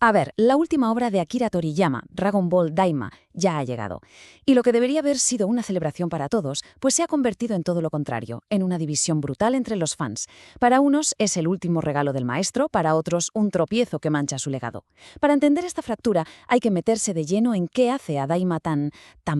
A ver, la última obra de Akira Toriyama, Dragon Ball Daima, ya ha llegado. Y lo que debería haber sido una celebración para todos, pues se ha convertido en todo lo contrario, en una división brutal entre los fans. Para unos es el último regalo del maestro, para otros un tropiezo que mancha su legado. Para entender esta fractura hay que meterse de lleno en qué hace a Daima tan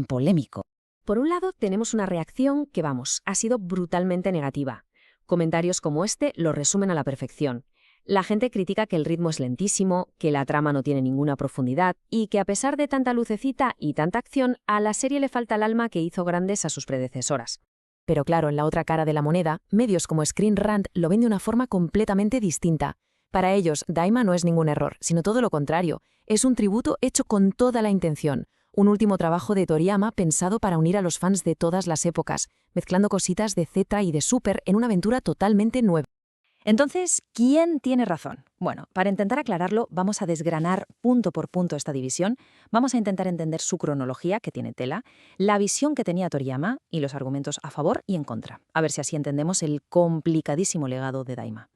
polémico. Por un lado, tenemos una reacción que, ha sido brutalmente negativa. Comentarios como este lo resumen a la perfección. La gente critica que el ritmo es lentísimo, que la trama no tiene ninguna profundidad y que a pesar de tanta lucecita y tanta acción, a la serie le falta el alma que hizo grandes a sus predecesoras. Pero claro, en la otra cara de la moneda, medios como Screen Rant lo ven de una forma completamente distinta. Para ellos, Daima no es ningún error, sino todo lo contrario. Es un tributo hecho con toda la intención. Un último trabajo de Toriyama pensado para unir a los fans de todas las épocas, mezclando cositas de Z y de Super en una aventura totalmente nueva. Entonces, ¿quién tiene razón? Bueno, para intentar aclararlo, vamos a desgranar punto por punto esta división, vamos a intentar entender su cronología, que tiene tela, la visión que tenía Toriyama y los argumentos a favor y en contra. A ver si así entendemos el complicadísimo legado de Daima.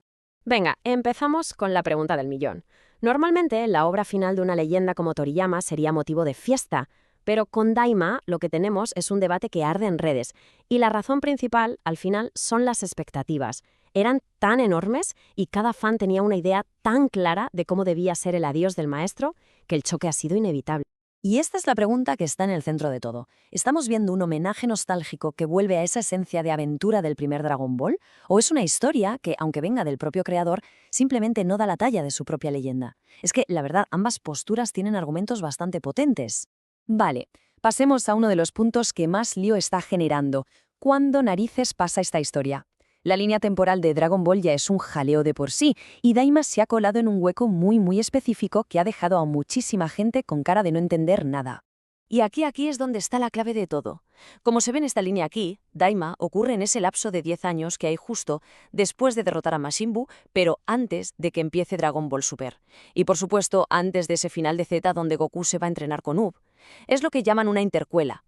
Venga, empezamos con la pregunta del millón. Normalmente, la obra final de una leyenda como Toriyama sería motivo de fiesta, pero con Daima lo que tenemos es un debate que arde en redes, y la razón principal, al final, son las expectativas. Eran tan enormes y cada fan tenía una idea tan clara de cómo debía ser el adiós del maestro que el choque ha sido inevitable. Y esta es la pregunta que está en el centro de todo. ¿Estamos viendo un homenaje nostálgico que vuelve a esa esencia de aventura del primer Dragon Ball? ¿O es una historia que, aunque venga del propio creador, simplemente no da la talla de su propia leyenda? Es que, la verdad, ambas posturas tienen argumentos bastante potentes. Vale, pasemos a uno de los puntos que más lío está generando. ¿Cuándo narices pasa esta historia? La línea temporal de Dragon Ball ya es un jaleo de por sí, y Daima se ha colado en un hueco muy específico que ha dejado a muchísima gente con cara de no entender nada. Y aquí es donde está la clave de todo. Como se ve en esta línea aquí, Daima ocurre en ese lapso de 10 años que hay justo después de derrotar a Majin Buu, pero antes de que empiece Dragon Ball Super. Y por supuesto, antes de ese final de Z donde Goku se va a entrenar con Up. Es lo que llaman una intercuela,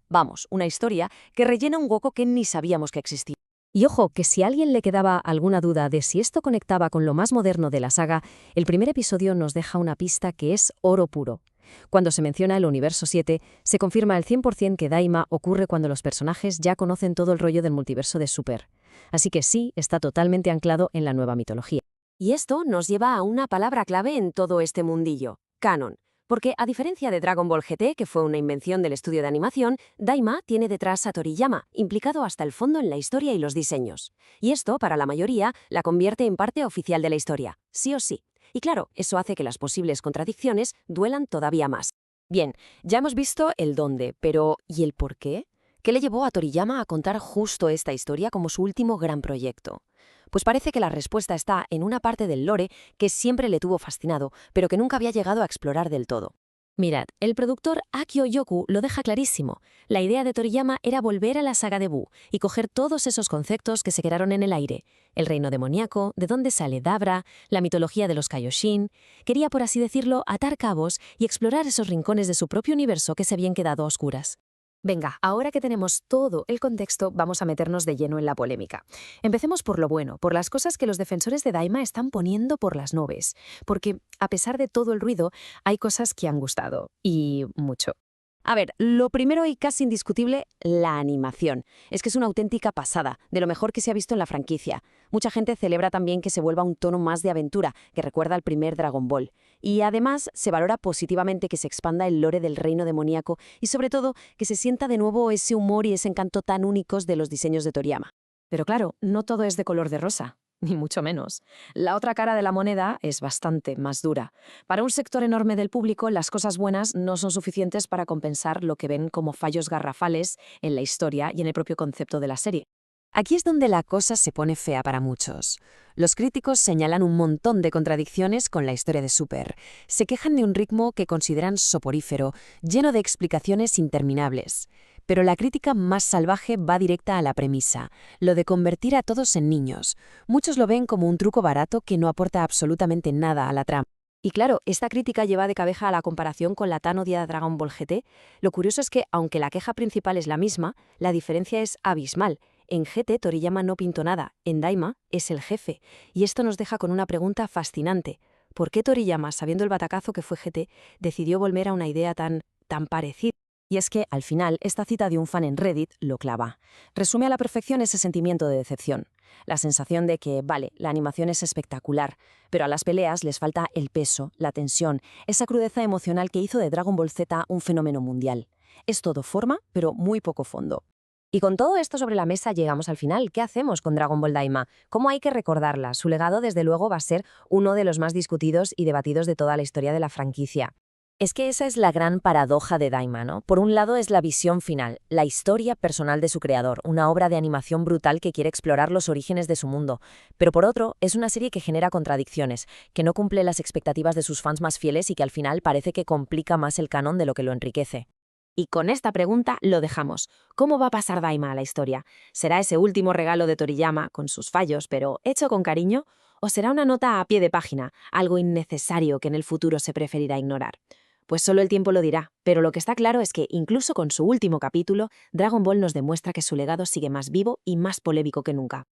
una historia que rellena un hueco que ni sabíamos que existía. Y ojo, que si a alguien le quedaba alguna duda de si esto conectaba con lo más moderno de la saga, el primer episodio nos deja una pista que es oro puro. Cuando se menciona el universo 7, se confirma al 100% que Daima ocurre cuando los personajes ya conocen todo el rollo del multiverso de Super. Así que sí, está totalmente anclado en la nueva mitología. Y esto nos lleva a una palabra clave en todo este mundillo: canon. Porque, a diferencia de Dragon Ball GT, que fue una invención del estudio de animación, Daima tiene detrás a Toriyama, implicado hasta el fondo en la historia y los diseños. Y esto, para la mayoría, la convierte en parte oficial de la historia, sí o sí. Y claro, eso hace que las posibles contradicciones duelan todavía más. Bien, ya hemos visto el dónde, pero ¿y el por qué? ¿Qué le llevó a Toriyama a contar justo esta historia como su último gran proyecto? Pues parece que la respuesta está en una parte del lore que siempre le tuvo fascinado, pero que nunca había llegado a explorar del todo. Mirad, el productor Akio Yoku lo deja clarísimo. La idea de Toriyama era volver a la saga de Buu y coger todos esos conceptos que se quedaron en el aire. El reino demoníaco, de dónde sale Dabra, la mitología de los Kaioshin. Quería, por así decirlo, atar cabos y explorar esos rincones de su propio universo que se habían quedado a oscuras. Venga, ahora que tenemos todo el contexto, vamos a meternos de lleno en la polémica. Empecemos por lo bueno, por las cosas que los defensores de Daima están poniendo por las nubes. Porque, a pesar de todo el ruido, hay cosas que han gustado. Y mucho. A ver, lo primero y casi indiscutible, la animación. Es que es una auténtica pasada, de lo mejor que se ha visto en la franquicia. Mucha gente celebra también que se vuelva un tono más de aventura, que recuerda al primer Dragon Ball. Y además se valora positivamente que se expanda el lore del reino demoníaco y sobre todo que se sienta de nuevo ese humor y ese encanto tan únicos de los diseños de Toriyama. Pero claro, no todo es de color de rosa. Ni mucho menos. La otra cara de la moneda es bastante más dura. Para un sector enorme del público, las cosas buenas no son suficientes para compensar lo que ven como fallos garrafales en la historia y en el propio concepto de la serie. Aquí es donde la cosa se pone fea para muchos. Los críticos señalan un montón de contradicciones con la historia de Super. Se quejan de un ritmo que consideran soporífero, lleno de explicaciones interminables. Pero la crítica más salvaje va directa a la premisa, lo de convertir a todos en niños. Muchos lo ven como un truco barato que no aporta absolutamente nada a la trama. Y claro, esta crítica lleva de cabeza a la comparación con la tan odiada Dragon Ball GT. Lo curioso es que, aunque la queja principal es la misma, la diferencia es abismal. En GT Toriyama no pintó nada, en Daima es el jefe. Y esto nos deja con una pregunta fascinante. ¿Por qué Toriyama, sabiendo el batacazo que fue GT, decidió volver a una idea tan parecida? Y es que, al final, esta cita de un fan en Reddit lo clava. Resume a la perfección ese sentimiento de decepción. La sensación de que, vale, la animación es espectacular, pero a las peleas les falta el peso, la tensión, esa crudeza emocional que hizo de Dragon Ball Z un fenómeno mundial. Es todo forma, pero muy poco fondo. Y con todo esto sobre la mesa llegamos al final. ¿Qué hacemos con Dragon Ball Daima? ¿Cómo hay que recordarla? Su legado, desde luego, va a ser uno de los más discutidos y debatidos de toda la historia de la franquicia. Es que esa es la gran paradoja de Daima, ¿no? Por un lado es la visión final, la historia personal de su creador, una obra de animación brutal que quiere explorar los orígenes de su mundo. Pero por otro, es una serie que genera contradicciones, que no cumple las expectativas de sus fans más fieles y que al final parece que complica más el canon de lo que lo enriquece. Y con esta pregunta lo dejamos. ¿Cómo va a pasar Daima a la historia? ¿Será ese último regalo de Toriyama, con sus fallos, pero hecho con cariño? ¿O será una nota a pie de página, algo innecesario que en el futuro se preferirá ignorar? Pues solo el tiempo lo dirá, pero lo que está claro es que, incluso con su último capítulo, Dragon Ball nos demuestra que su legado sigue más vivo y más polémico que nunca.